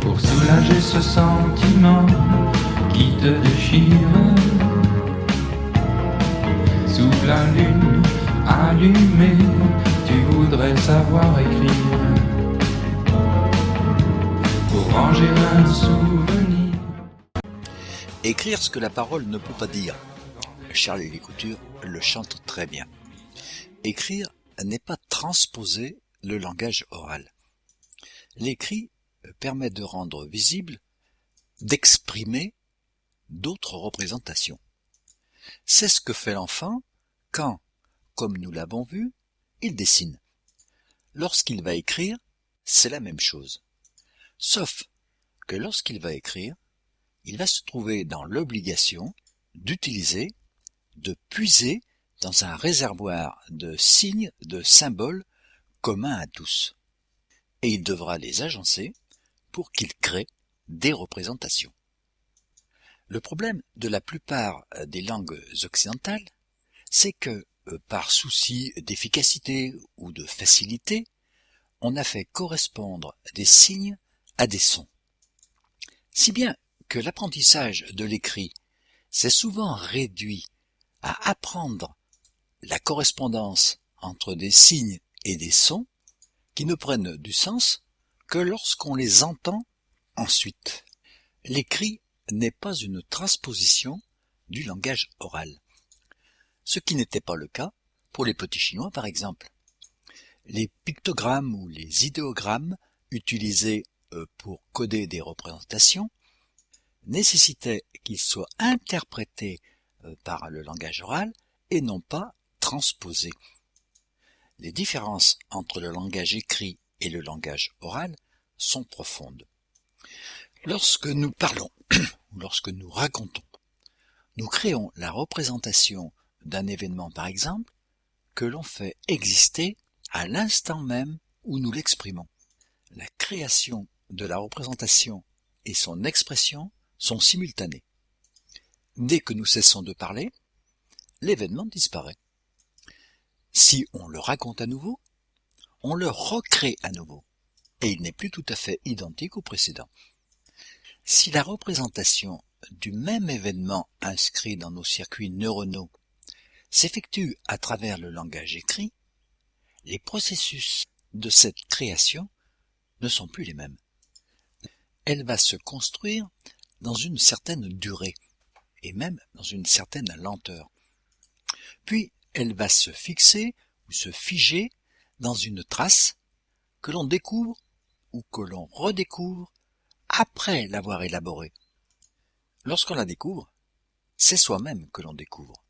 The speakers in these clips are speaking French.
pour soulager ce sentiment qui te déchire. Sous la lune allumée, tu voudrais savoir écrire pour ranger un souvenir. Écrire ce que la parole ne peut pas dire. Charles Couture le chante très bien. Écrire n'est pas transposer le langage oral. L'écrit permet de rendre visible, d'exprimer d'autres représentations. C'est ce que fait l'enfant quand, comme nous l'avons vu, il dessine. Lorsqu'il va écrire, c'est la même chose. Sauf que lorsqu'il va écrire, il va se trouver dans l'obligation d'utiliser, de puiser dans un réservoir de signes, de symboles communs à tous. Et il devra les agencer pour qu'il crée des représentations. Le problème de la plupart des langues occidentales, c'est que, par souci d'efficacité ou de facilité, on a fait correspondre des signes à des sons. Si bien que l'apprentissage de l'écrit s'est souvent réduit à apprendre la correspondance entre des signes et des sons qui ne prennent du sens que lorsqu'on les entend ensuite. L'écrit n'est pas une transposition du langage oral. Ce qui n'était pas le cas pour les petits chinois par exemple. Les pictogrammes ou les idéogrammes utilisés pour coder des représentations nécessitaient qu'ils soient interprétés par le langage oral et non pas transposés. Les différences entre le langage écrit et le langage oral sont profondes. Lorsque nous parlons, ou lorsque nous racontons, nous créons la représentation d'un événement par exemple, que l'on fait exister à l'instant même où nous l'exprimons. La création de la représentation et son expression sont simultanées. Dès que nous cessons de parler, l'événement disparaît. Si on le raconte à nouveau, on le recrée à nouveau, et il n'est plus tout à fait identique au précédent. Si la représentation du même événement inscrit dans nos circuits neuronaux s'effectue à travers le langage écrit, les processus de cette création ne sont plus les mêmes. Elle va se construire dans une certaine durée, et même dans une certaine lenteur. Puis elle va se fixer ou se figer dans une trace que l'on découvre ou que l'on redécouvre après l'avoir élaborée. Lorsqu'on la découvre, c'est soi-même que l'on découvre.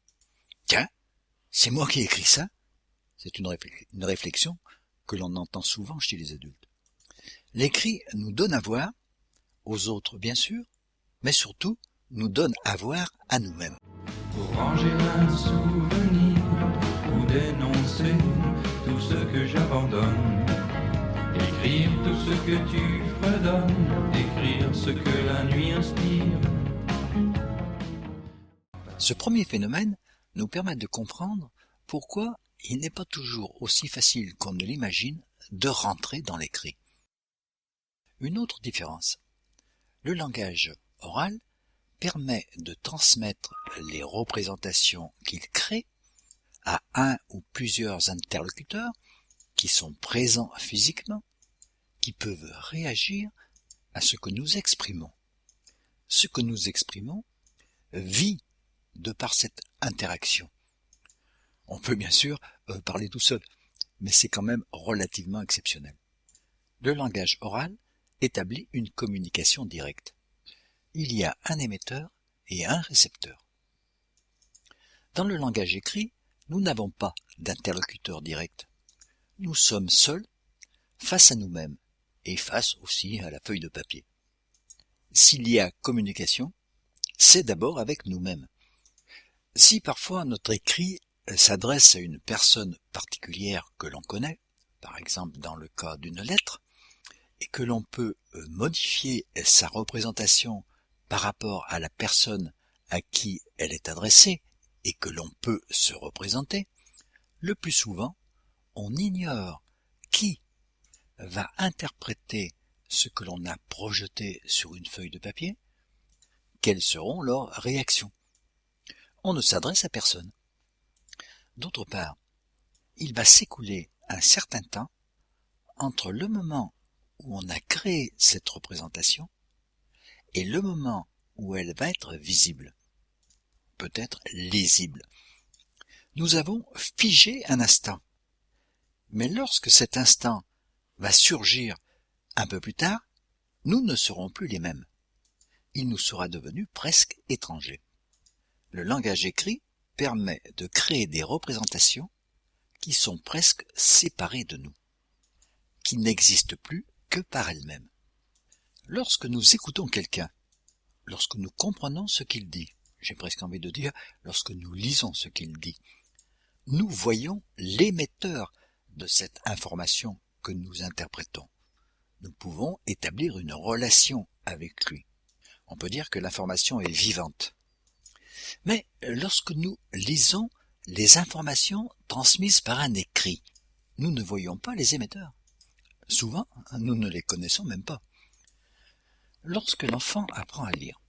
Tiens, c'est moi qui ai écrit ça. C'est une réflexion que l'on entend souvent chez les adultes. L'écrit nous donne à voir, aux autres bien sûr, mais surtout nous donne à voir à nous-mêmes. Pour ranger un souvenir ou dénoncer tout ce que j'abandonne. Écrire tout ce que tu fredonnes, écrire ce que la nuit inspire. Ce premier phénomène nous permet de comprendre pourquoi il n'est pas toujours aussi facile qu'on ne l'imagine de rentrer dans l'écrit. Une autre différence. Le langage oral permet de transmettre les représentations qu'il crée à un ou plusieurs interlocuteurs qui sont présents physiquement, qui peuvent réagir à ce que nous exprimons. Ce que nous exprimons vit de par cette interaction. On peut bien sûr parler tout seul, mais c'est quand même relativement exceptionnel. Le langage oral établit une communication directe. Il y a un émetteur et un récepteur. Dans le langage écrit, nous n'avons pas d'interlocuteur direct. Nous sommes seuls face à nous-mêmes et face aussi à la feuille de papier. S'il y a communication, c'est d'abord avec nous-mêmes. Si parfois notre écrit s'adresse à une personne particulière que l'on connaît, par exemple dans le cas d'une lettre, et que l'on peut modifier sa représentation par rapport à la personne à qui elle est adressée et que l'on peut se représenter, le plus souvent, on ignore qui va interpréter ce que l'on a projeté sur une feuille de papier, quelles seront leurs réactions? On ne s'adresse à personne. D'autre part, il va s'écouler un certain temps entre le moment où on a créé cette représentation et le moment où elle va être visible, peut-être lisible. Nous avons figé un instant, mais lorsque cet instant va surgir un peu plus tard, nous ne serons plus les mêmes. Il nous sera devenu presque étranger. Le langage écrit permet de créer des représentations qui sont presque séparées de nous, qui n'existent plus que par elles-mêmes. Lorsque nous écoutons quelqu'un, lorsque nous comprenons ce qu'il dit, j'ai presque envie de dire lorsque nous lisons ce qu'il dit, nous voyons l'émetteur de cette information que nous interprétons. Nous pouvons établir une relation avec lui. On peut dire que l'information est vivante. Mais lorsque nous lisons les informations transmises par un écrit, nous ne voyons pas les émetteurs. Souvent, nous ne les connaissons même pas. Lorsque l'enfant apprend à lire,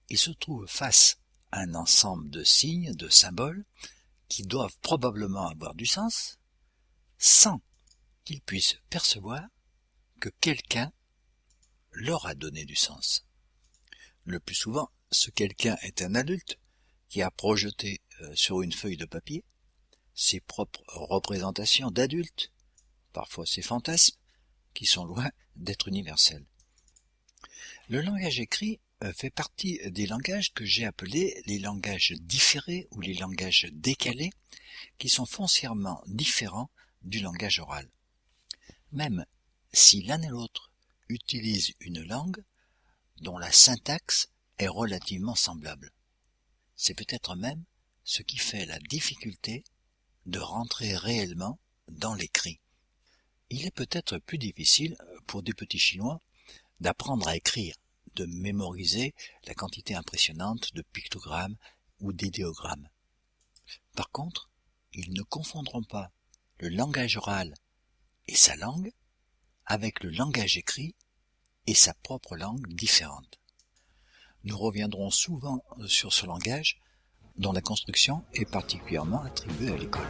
il se trouve face à un ensemble de signes, de symboles, qui doivent probablement avoir du sens, sans qu'il puisse percevoir que quelqu'un leur a donné du sens. Le plus souvent, ce quelqu'un est un adulte qui a projeté sur une feuille de papier ses propres représentations d'adulte, parfois ses fantasmes, qui sont loin d'être universels. Le langage écrit fait partie des langages que j'ai appelés les langages différés ou les langages décalés, qui sont foncièrement différents du langage oral. Même si l'un et l'autre utilisent une langue dont la syntaxe est relativement semblable. C'est peut-être même ce qui fait la difficulté de rentrer réellement dans l'écrit. Il est peut-être plus difficile pour des petits Chinois d'apprendre à écrire, de mémoriser la quantité impressionnante de pictogrammes ou d'idéogrammes. Par contre, ils ne confondront pas le langage oral et sa langue avec le langage écrit et sa propre langue différente. Nous reviendrons souvent sur ce langage dont la construction est particulièrement attribuée à l'école.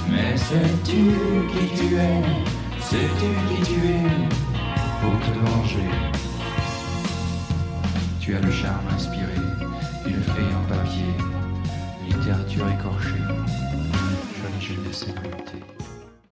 Mais sais-tu qui tu es? Sais-tu qui tu es? Pour te venger, tu as le charme inspiré d'une fée en papier, littérature écorchée, je ne laisse lutter.